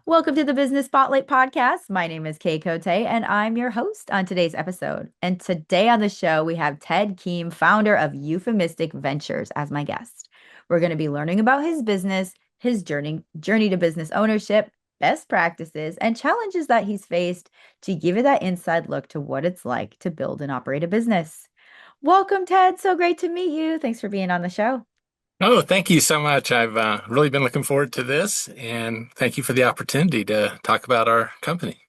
Welcome to the Business Spotlight Podcast. My name is Kay Cote, and I'm your host on today's episode. And today on the show, we have Ted Kihm, founder of Euphemistic Ventures, as my guest. We're going to be learning about his business, his journey to business ownership, best practices, and challenges that he's faced to give you that inside look to what it's like to build and operate a business. Welcome, Ted. So great to meet you. Thanks for being on the show. Oh, thank you so much. I've really been looking forward to this, and thank you for the opportunity to talk about our company.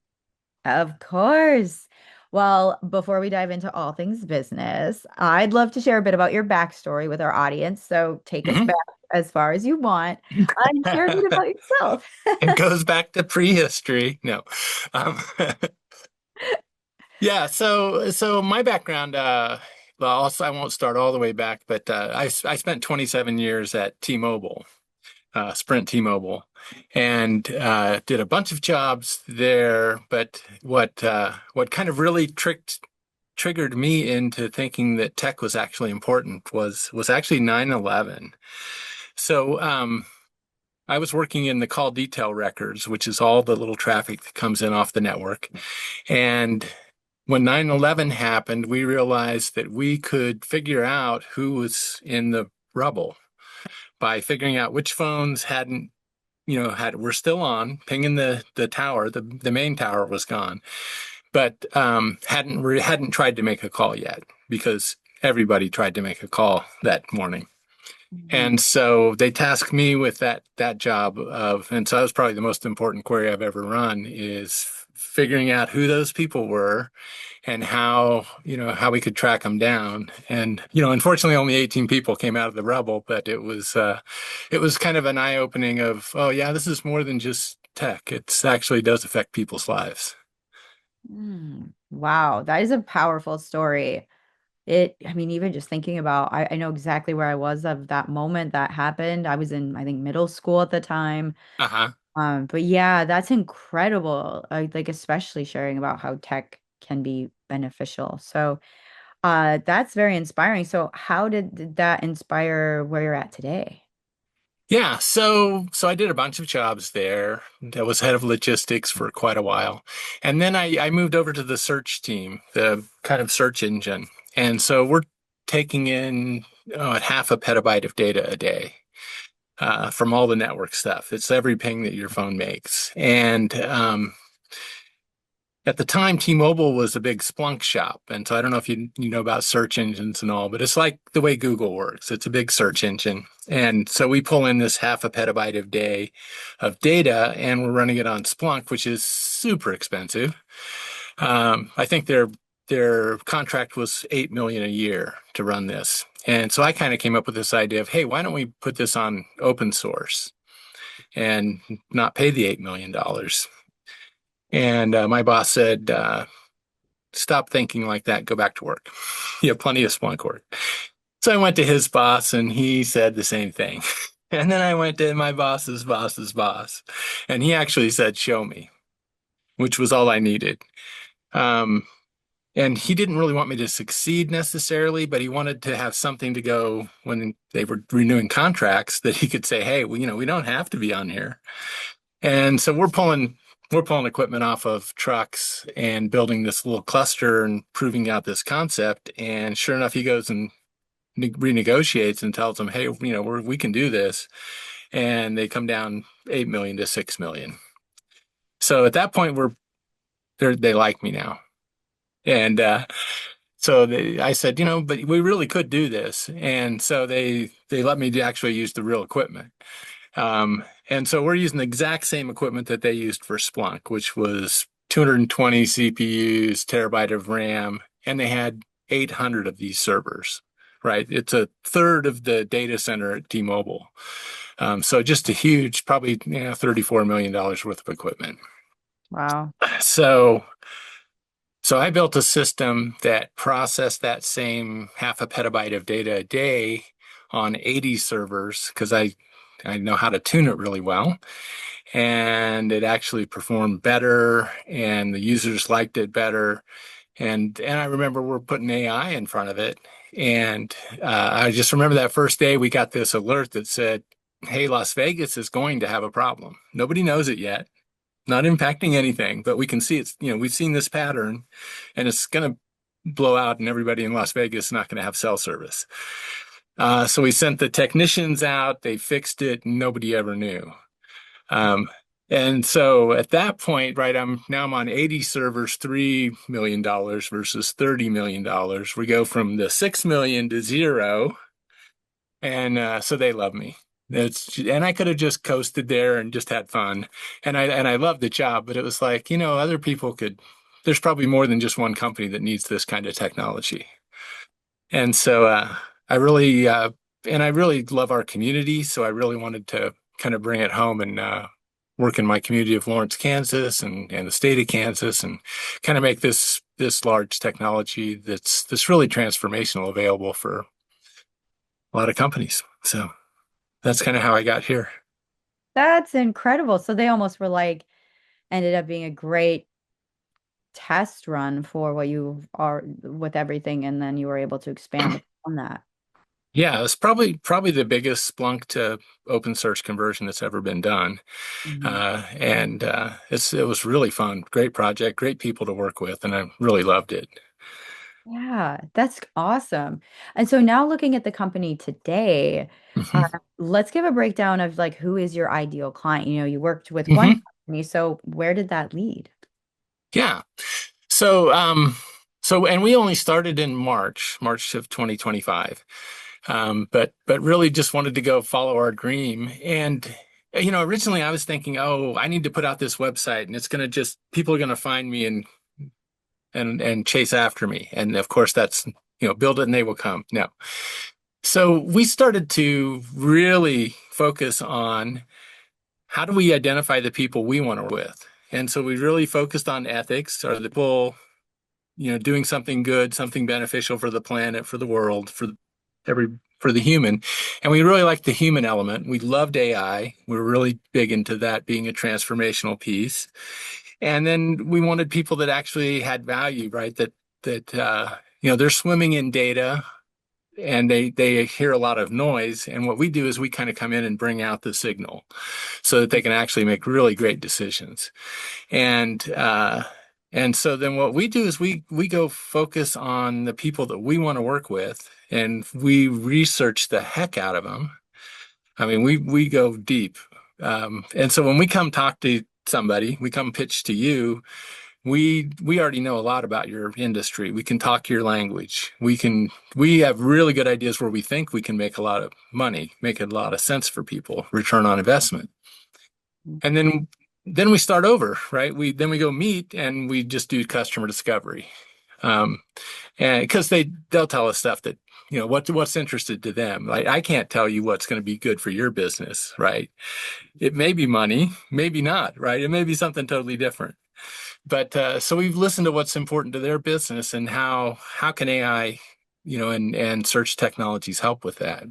Of course. Well, before we dive into all things business, I'd love to share a bit about your backstory with our audience. So take us Mhm. back as far as you want and share a bit about yourself. It goes back to prehistory. No. Um, yeah, so my background, well, also I won't start all the way back, but I spent 27 years at T-Mobile, Sprint T-Mobile, and did a bunch of jobs there. But what kind of really triggered me into thinking that tech was actually important was actually 9/11. So I was working in the call detail records, which is all the little traffic that comes in off the network. And when 9/11 happened, we realized that we could figure out who was in the rubble by figuring out which phones hadn't, were still on, pinging the tower. The main tower was gone, but hadn't tried to make a call yet because everybody tried to make a call that morning. Mhm. And so they tasked me with that job and so that was probably the most important query I've ever run is figuring out who those people were and how we could track them down. And, unfortunately only 18 people came out of the rubble, but it was kind of an eye-opening of, oh yeah, this is more than just tech. It's actually does affect people's lives. Wow, that is a powerful story. I mean, even just thinking about, I know exactly where I was of that moment that happened. I was in, I think, middle school at the time. Uh-huh. But yeah, that's incredible. Like especially sharing about how tech can be beneficial. So, that's very inspiring. So, how did that inspire where you're at today? Yeah, so I did a bunch of jobs there. I was head of logistics for quite a while. And then I moved over to the search team, the kind of search engine. And so we're taking in half a petabyte of data a day from all the network stuff. It's every ping that your phone makes. And at the time, T-Mobile was a big Splunk shop. And so I don't know if you know about search engines and all, but it's like the way Google works. It's a big search engine. And so we pull in this half a petabyte of day of data and we're running it on Splunk, which is super expensive. I think their contract was 8 million a year to run this. And so I kind of came up with this idea of, hey, why don't we put this on open source and not pay the $8 million? And my boss said, stop thinking like that, go back to work. You have plenty of Splunk work. So I went to his boss and he said the same thing. And then I went to my boss's boss's boss, and he actually said, show me, which was all I needed. Um, and he didn't really want me to succeed necessarily, but he wanted to have something to go when they were renewing contracts that he could say, hey, well, we don't have to be on here. And so we're pulling equipment off of trucks and building this little cluster and proving out this concept. And sure enough, he goes and renegotiates and tells them, "Hey, we can do this," and they come down 8 million to 6 million. So at that point, they like me now, and so I said, but we really could do this, and so they let me actually use the real equipment. And so we're using the exact same equipment that they used for Splunk, which was 220 CPUs, terabyte of RAM, and they had 800 of these servers, right? It's a third of the data center at T-Mobile. So just a huge, probably $34 million worth of equipment. Wow. So, so I built a system that processed that same half a petabyte of data a day on 80 servers because I know how to tune it really well. And it actually performed better and the users liked it better. And I remember we're putting AI in front of it. And I just remember that first day we got this alert that said, hey, Las Vegas is going to have a problem. Nobody knows it yet. not impacting anything, but we can see it's, we've seen this pattern and it's going to blow out and everybody in Las Vegas is not going to have cell service. So we sent the technicians out, they fixed it, and nobody ever knew. Um, and so at that point, right, I'm on 80 servers, $3 million versus $30 million. We go from the 6 million to zero, and so they love me. And I could have just coasted there and just had fun, and I loved the job, but it was like, other people could. There's probably more than just one company that needs this kind of technology. And so I really and I really love our community, so I really wanted to kind of bring it home and work in my community of Lawrence, Kansas, and the state of Kansas, and kind of make this large technology that's really transformational available for a lot of companies. So that's kind of how I got here. That's incredible. So they almost were like, ended up being a great test run for what you are with everything, and then you were able to expand upon that. Yeah, it's probably the biggest Splunk to open source conversion that's ever been done. Mhm. And it was really fun. Great project, great people to work with, and I really loved it. Yeah, that's awesome. And so now looking at the company today, Hmm. let's give a breakdown of like who is your ideal client. You worked with one Hmm. company, so where did that lead? Yeah. So and we only started in March of 2025. But really just wanted to go follow our dream. And originally I was thinking, oh, I need to put out this website, and it's gonna just people are gonna find me and chase after me. And of course that's build it and they will come. No. So we started to really focus on how do we identify the people we want to work with. And so we really focused on ethics. Are the people, doing something good, something beneficial for the planet, for the world, every for the human. And we really liked the human element. We loved AI. We were really big into that being a transformational piece. And then we wanted people that actually had value, right? That they're swimming in data and they hear a lot of noise. And what we do is we kind of come in and bring out the signal so that they can actually make really great decisions. And and so then what we do is we go focus on the people that we want to work with, and we research the heck out of them. I mean, we go deep. And so when we come talk to somebody, we come pitch to you, we already know a lot about your industry. We can talk your language. We have really good ideas where we think we can make a lot of money, make a lot of sense for people, return on investment. And then we start over, right? We go meet and we just do customer discovery. Um, and because they'll tell us stuff that, what's interested to them. Like I can't tell you what's going to be good for your business, right? It may be money, maybe not, right? It may be something totally different. But so we've listened to what's important to their business and how can AI, and search technologies help with that.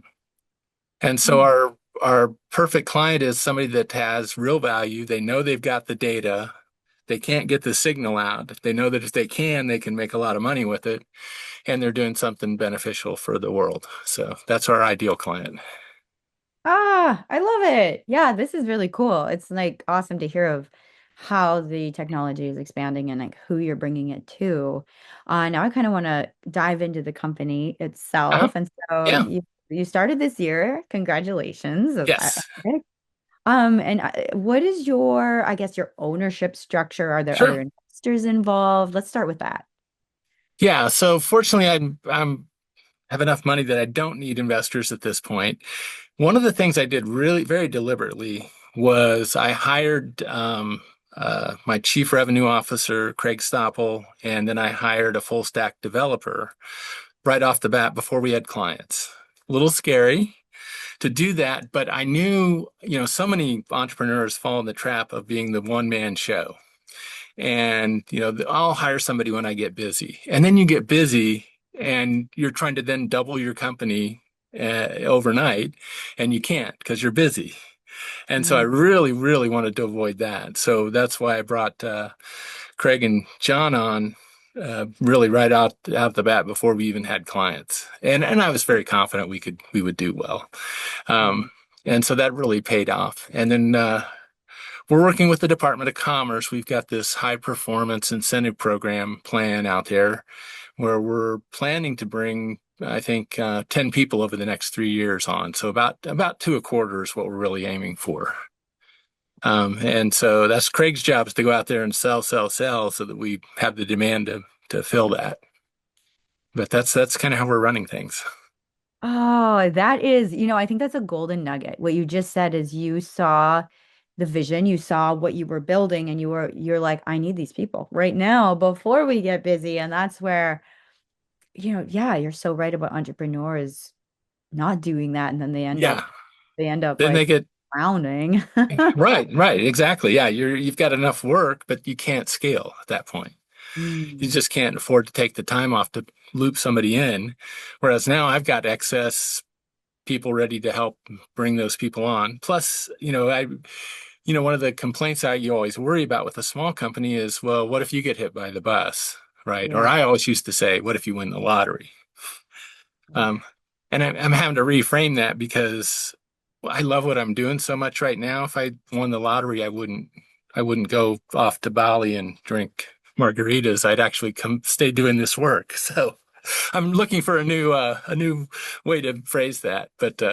And so our perfect client is somebody that has real value. They know they've got the data. They can't get the signal out. They know that if they can make a lot of money with it, and they're doing something beneficial for the world. So that's our ideal client. Ah, I love it. Yeah, this is really cool. It's like awesome to hear of how the technology is expanding and like who you're bringing it to. Now I kind of want to dive into the company Uh-huh. itself. And so Yeah. you started this year. Congratulations. Yes. And what is your, I guess, your ownership structure? Are there other Sure. investors involved? Let's start with that. Yeah. So fortunately, I'm have enough money that I don't need investors at this point. One of the things I did really very deliberately was I hired my chief revenue officer, Craig Stoppel, and then I hired a full stack developer right off the bat before we had clients. A little scary to do that, but I knew, so many entrepreneurs fall in the trap of being the one man show. And, I'll hire somebody when I get busy. And then you get busy and you're trying to then double your company overnight, and you can't because you're busy. And so I Mm, really, really wanted to avoid that. So that's why I brought Craig and John on really right out the bat before we even had clients. And I was very confident we would do well. mm, Um, and so that really paid off. And then we're working with the Department of Commerce. We've got this high performance incentive program plan out there where we're planning to bring, I think, 10 people over the next 3 years on. So about two a quarter is what we're really aiming for. And so that's Craig's job, is to go out there and sell, sell, sell so that we have the demand to fill that. But that's kind of how we're running things. Oh, that is, I think that's a golden nugget. What you just said is you saw the vision, you saw what you were building, and you're like, I need these people right now before we get busy. And that's where, yeah, you're so right about entrepreneurs not doing that, and then Yeah. they end up Then they like get drowning. right, exactly. Yeah, you've got enough work, but you can't scale at that point. You Mm, just can't afford to take the time off to loop somebody in. Whereas now I've got excess people ready to help bring those people on. Plus, one of the complaints that you always worry about with a small company is, well, what if you get hit by the bus, right? Or yeah. I always used to say, what if you win the lottery? Um, and I'm having to reframe that because I love what I'm doing so much right now. If I won the lottery, I wouldn't go off to Bali and drink margaritas. I'd actually come stay doing this work. So I'm looking for a new way to phrase that. But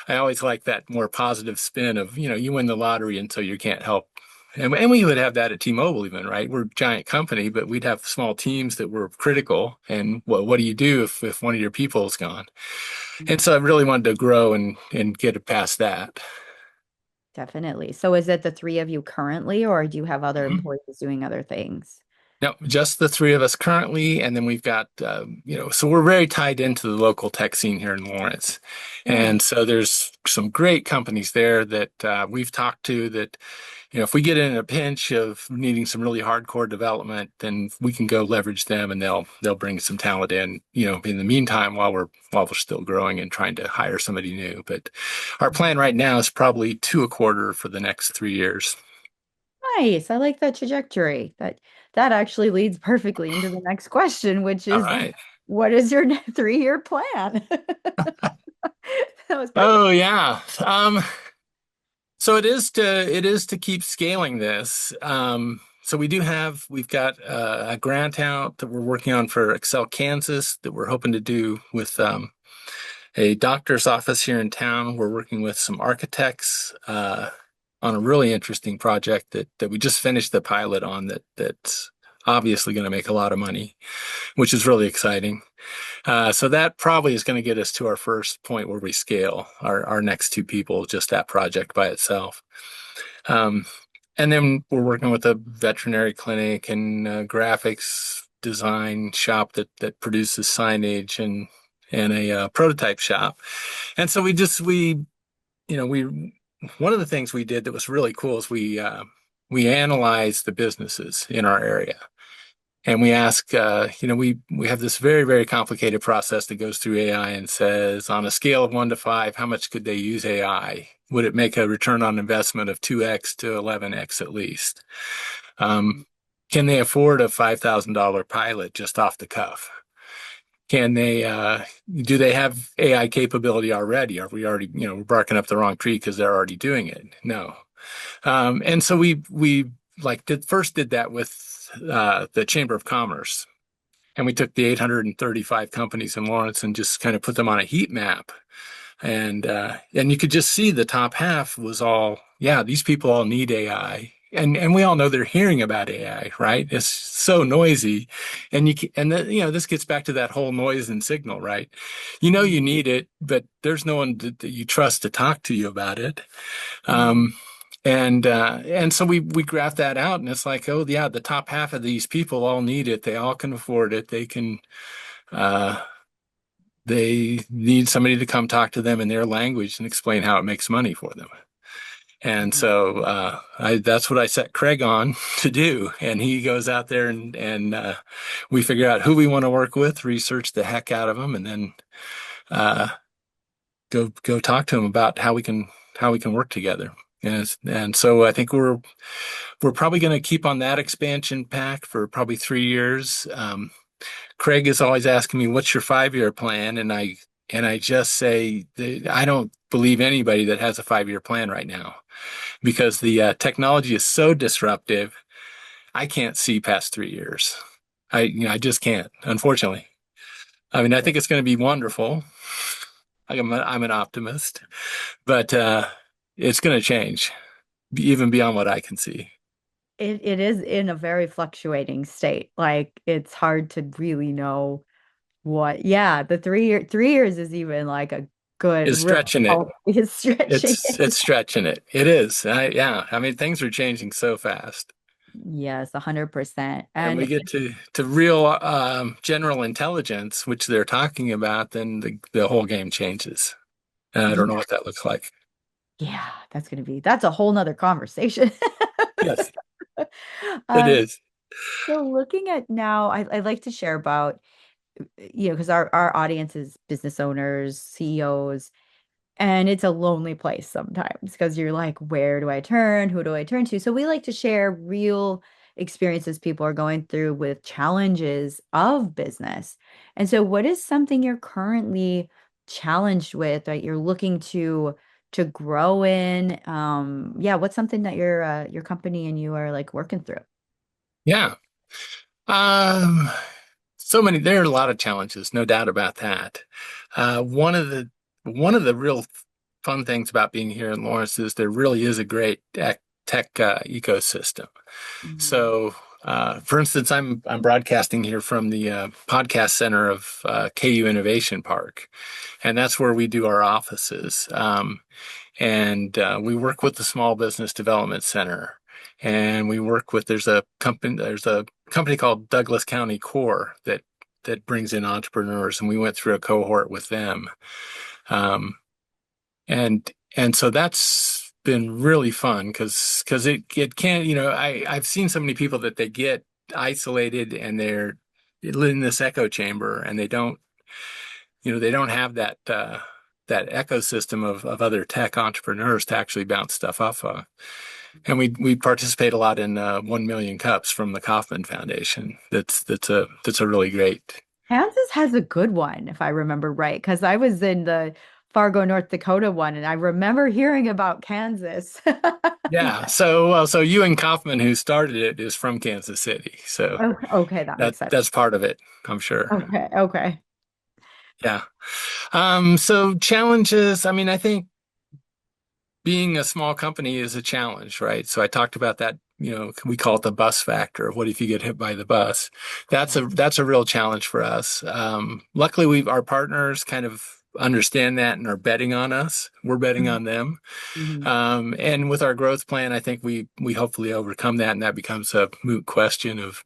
I always like that more positive spin of, you win the lottery and so you can't help. And we would have that at T-Mobile even, right? We're a giant company, but we'd have small teams that were critical. And what do you do if one of your people is gone? And Mm, so I really wanted to grow and get it past that. definitely. So is it the three of you currently, or do you have other Mhm. employees doing other things? No, just the three of us currently, and then we've got, so we're very tied into the local tech scene here in Lawrence, Yeah. and so there's some great companies there that we've talked to that, if we get in a pinch of needing some really hardcore development, then we can go leverage them, and they'll bring some talent in, in the meantime while we're still growing and trying to hire somebody new. But our plan right now is probably two a quarter for the next 3 years. Nice. I like that trajectory. That actually leads perfectly into the next question, which All is, right. what is your 3-year plan? That was perfect. Oh yeah. So it is to keep scaling this. So we've got a grant out that we're working on for Excel Kansas that we're hoping to do with a doctor's office here in town. We're working with some architects on a really interesting project that we just finished the pilot on that's obviously going to make a lot of money, which is really exciting. So that probably is going to get us to our first point where we scale our next two people, just that project by itself. Um, and then we're working with a veterinary clinic and graphics design shop that produces signage and a prototype shop. And so we one of the things we did that was really cool is we analyzed the businesses in our area. And we ask, we have this very, very complicated process that goes through AI and says, on a scale of 1 to 5, how much could they use AI? Would it make a return on investment of 2x to 11x at least? Um, can they afford a $5,000 pilot just off the cuff? Do they have AI capability already? Are we already, we're barking up the wrong tree because they're already doing it? No. And so we like did that with the Chamber of Commerce, and we took the 835 companies in Lawrence and just kind of put them on a heat map, and you could just see the top half was all, yeah, these people all need AI. And we all know they're hearing about AI, right? It's so noisy, and this gets back to that whole noise and signal, right? You need it, but there's no one that you trust to talk to you about it. Mm, Um, and so we graph that out, and it's like, oh yeah, the top half of these people all need it. They all can afford it. Uh, they need somebody to come talk to them in their language and explain how it makes money for them. And mm, so that's what I set Craig on to do. And he goes out there and we figure out who we want to work with, research the heck out of them, and then uh, go talk to him about how we can work together. And so I think we're probably going to keep on that expansion pack for probably 3 years. Craig is always asking me, "What's your 5-year plan?" And I just say, I don't believe anybody that has a 5-year plan right now because the technology is so disruptive. I can't see past 3 years. I just can't, unfortunately. I mean, I think it's going to be wonderful. I'm an optimist, but it's going to change even beyond what I can see. It is in a very fluctuating state. Like it's hard to really know what. Yeah, the 3 years is even like a good Is real stretching it. healthy stretching It's it. stretching it. It is. Yeah. I mean, things are changing so fast. Yes, 100%. And we And get to real general intelligence, which they're talking about, then the whole game changes. And I don't know yeah, what that looks like. yeah, that's a whole nother conversation. Yes, it Um, is. so looking at now, I like to share about, because our audience is business owners, CEOs, and it's a lonely place sometimes because you're like, where do I turn? Who do I turn to? So we like to share real experiences people are going through with challenges of business. And so what is something you're currently challenged with that you're looking to grow in? Yeah, what's something that your company and you are like working through? Yeah. Um, so many, there are a lot of challenges, no doubt about that. Uh, one of the one of the real fun things about being here in Lawrence is there really is a great tech ecosystem. Mhm. So, for instance, I'm broadcasting here from the podcast center of KU Innovation Park, and that's where we do our offices. And we work with the Small Business Development Center, and we work with there's a company called Douglas County Core that brings in entrepreneurs, and we went through a cohort with them. Um, and so that's been really fun because it can, I've seen so many people that they get isolated and they're in this echo chamber and they don't have that ecosystem of other tech entrepreneurs to actually bounce stuff off of. And we participate a lot in 1 Million Cups from the Kauffman Foundation. That's a really great. Kansas has a good one, if I remember right, because I was in the Fargo, North Dakota one, and I remember hearing about Kansas. Yeah. So Ewan Kauffman, who started it, is from Kansas City. So Oh, okay, that makes sense. that's part of it, I'm sure. Okay, okay. Yeah. So challenges, I mean, I think being a small company is a challenge, right? So I talked about that, we call it the bus factor. What if you get hit by the bus? That's a real challenge for us. Luckily, our partners kind of understand that and are betting on us. We're betting on them. Mhm. And with our growth plan, I think we hopefully overcome that, and that becomes a moot question of,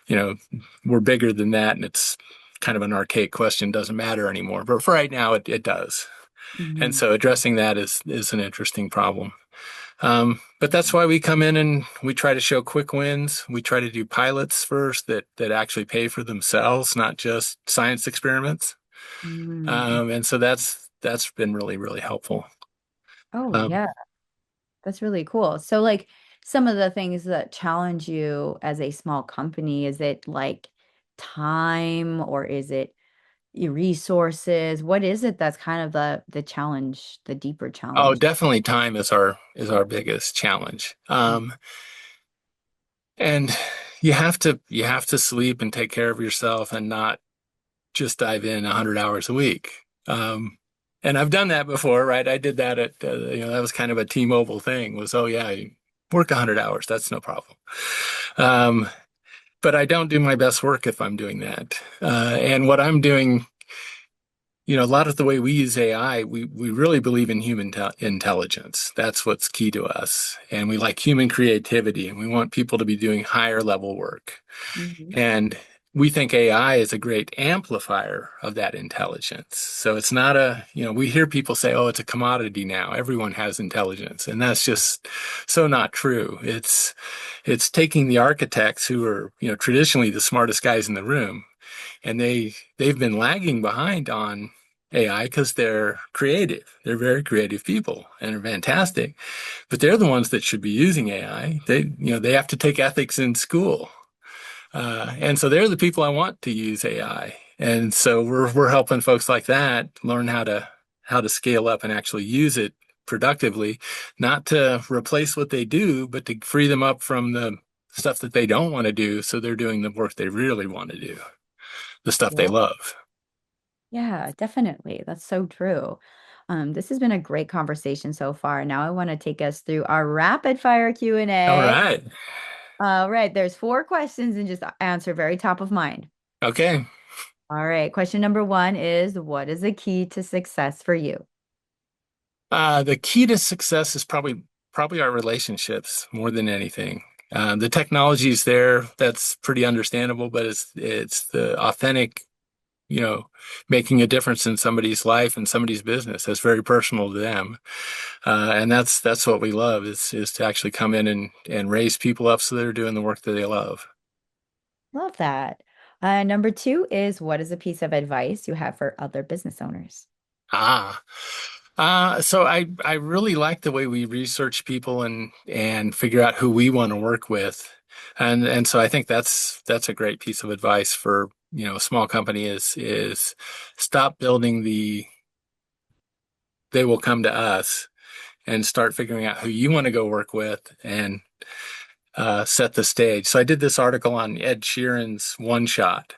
you know, we're bigger than that, and it's kind of an archaic question, doesn't matter anymore. But for right now, it does. And Mhm. so addressing that is an interesting problem. But that's why we come in and we try to show quick wins. We try to do pilots first that actually pay for themselves, not just science experiments. Mhm. And so that's been really, really helpful. Oh, Um, yeah, that's really cool. So, like, some of the things that challenge you as a small company, is it like time or is it your resources? What is it that's kind of the challenge, the deeper oh, challenge? definitely time is our biggest challenge. And you have to sleep and take care of yourself and not just dive in 100 hours a week. And I've done that before, right? I did that that was kind of a T-Mobile thing was, oh yeah, you work 100 hours. That's no problem. Um, but I don't do my best work if I'm doing that. And what I'm doing, a lot of the way we use AI, we really believe in human intelligence. That's what's key to us. And we like human creativity and we want people to be doing higher level work. Mhm. And we think AI is a great amplifier of that intelligence. So it's not we hear people say, oh, it's a commodity now. Everyone has intelligence. And that's just so not true. It's taking the architects who are, traditionally the smartest guys in the room, and they've been lagging behind on AI because they're creative. They're very creative people and are fantastic, but they're the ones that should be using AI. They have to take ethics in school. And so they're the people I want to use AI. And so we're helping folks like that learn how to scale up and actually use it productively, not to replace what they do, but to free them up from the stuff that they don't want to do. So they're doing the work they really want to do, the stuff they Yeah. love. Yeah, definitely. That's so true. This has been a great conversation so far. Now I want to take us through our rapid fire All Q&A. right. All right, there's four questions and just answer very top of mind. Okay. All right, question number one is what is the key to success for you? The key to success is probably our relationships more than anything. The technology is there. That's pretty understandable, but it's the authentic, you know, making a difference in somebody's life and somebody's business. That's very personal to them, and that's what we love is to actually come in and raise people up so they're doing the work that they love. Love that. Number two is what is a piece of advice you have for other business owners? Ah. So I really like the way we research people and figure out who we want to work with. And so I think that's a great piece of advice for, a small company is stop building they will come to us and start figuring out who you want to go work with and set the stage. So I did this article on Ed Sheeran's One Shot.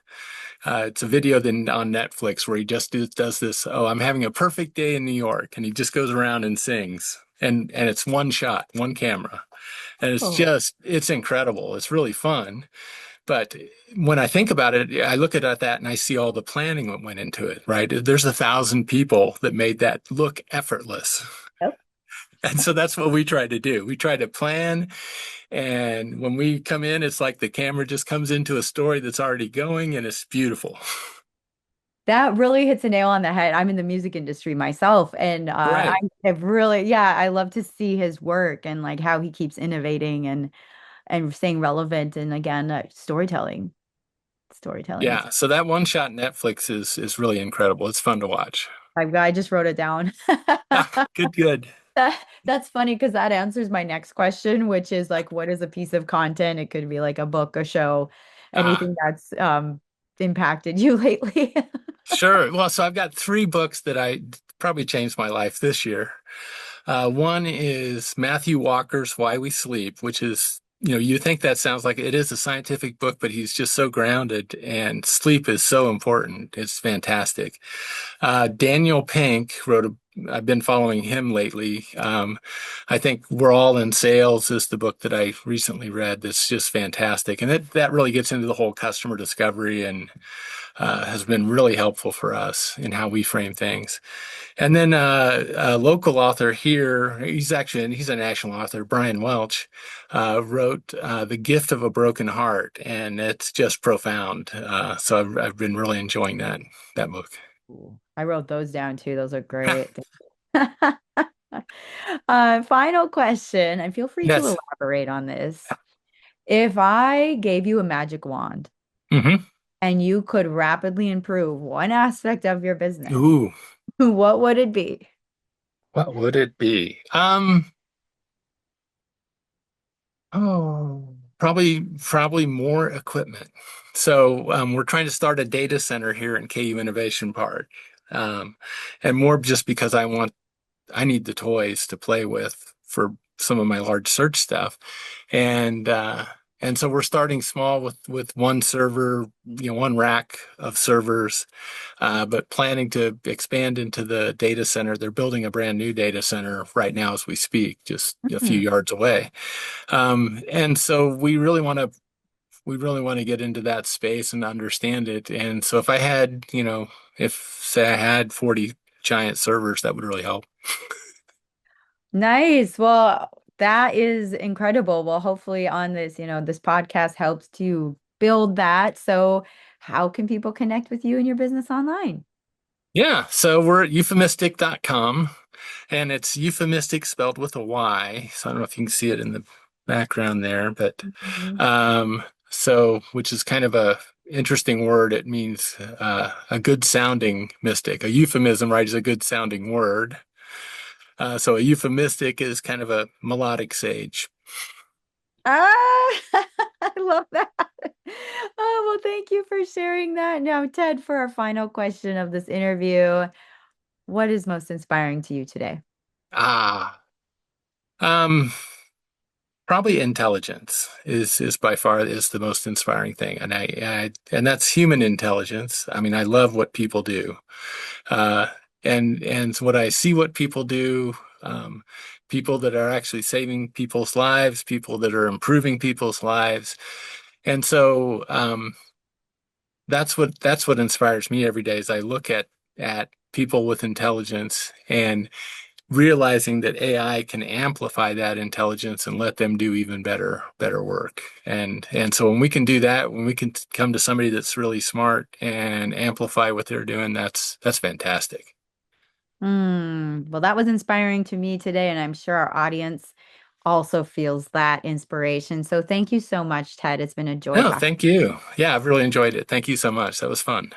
It's a video then on Netflix where he just does this. Oh, I'm having a perfect day in New York, and he just goes around and sings, and it's one shot, one camera, and Oh, it's incredible. It's really fun. But when I think about it, I look at that and I see all the planning that went into it. Right? There's 1,000 people that made that look effortless. yep. And so that's what we try to do. We try to plan, and when we come in, it's like the camera just comes into a story that's already going, and it's beautiful. That really hits a nail on the head. I'm in the music industry myself, and I Right. have really, yeah, I love to see his work and like how he keeps innovating and staying relevant. And again, storytelling. Storytelling is. Yeah, so that one shot Netflix is really incredible. It's fun to watch. I just wrote it down. Ah, good, good. That's funny because that answers my next question, which is like, what is a piece of content? It could be like a book, a show, Ah, anything that's impacted you lately. sure. Well, so I've got three books that I probably changed my life this year. One is Matthew Walker's Why We Sleep, which is, you think that sounds like it is a scientific book, but he's just so grounded, and sleep is so important. It's fantastic. Daniel Pink wrote I've been following him lately. I think We're All in Sales is the book that I recently read that's just fantastic. And that really gets into the whole customer discovery and has been really helpful for us in how we frame things. And then a local author here, he's a national author, Brian Welch, wrote The Gift of a Broken Heart, and it's just profound. So I've been really enjoying that book. Cool. I wrote those down too. Those are great. Final question, and feel free to Yes. elaborate on this. If I gave you a magic wand Hmm. and you could rapidly improve one aspect of your business, Ooh, what would it be? what would it be? Probably more equipment. So we're trying to start a data center here in KU Innovation Park, um, and more just because I need the toys to play with for some of my large search stuff, and uh, and so we're starting small with one server, one rack of servers, but planning to expand into the data center. They're building a brand new data center right now as we speak, just a few Hmm. yards away. And so we really want to get into that space and understand it. And so if I had, if say I had 40 giant servers, that would really help. Nice. Well, that is incredible. Well, hopefully on this, this podcast helps to build that. So, how can people connect with you and your business online? Yeah, so we're at euphemistic.com, and it's euphemistic spelled with a Y. So I don't know if you can see it in the background there, but Mhm. so which is kind of a interesting word. It means a good sounding mystic. A euphemism, right, is a good sounding word. So a euphemistic is kind of a melodic sage. Ah, I love that. Oh, well, thank you for sharing that. Now, Ted, for our final question of this interview, What is most inspiring to you today? Ah, um, probably intelligence is by far is the most inspiring thing, and and that's human intelligence. I mean, I love what people do, uh, and what I see what people do. People that are actually saving people's lives, people that are improving people's lives, and so that's what inspires me every day. As I look at people with intelligence and realizing that AI can amplify that intelligence and let them do even better work. And so when we can do that, when we can come to somebody that's really smart and amplify what they're doing, that's fantastic. Well, that was inspiring to me today, and I'm sure our audience also feels that inspiration. So thank you so much, Ted. It's been a joy No, talking. thank you. Yeah, I've really enjoyed it. Thank you so much. That was fun.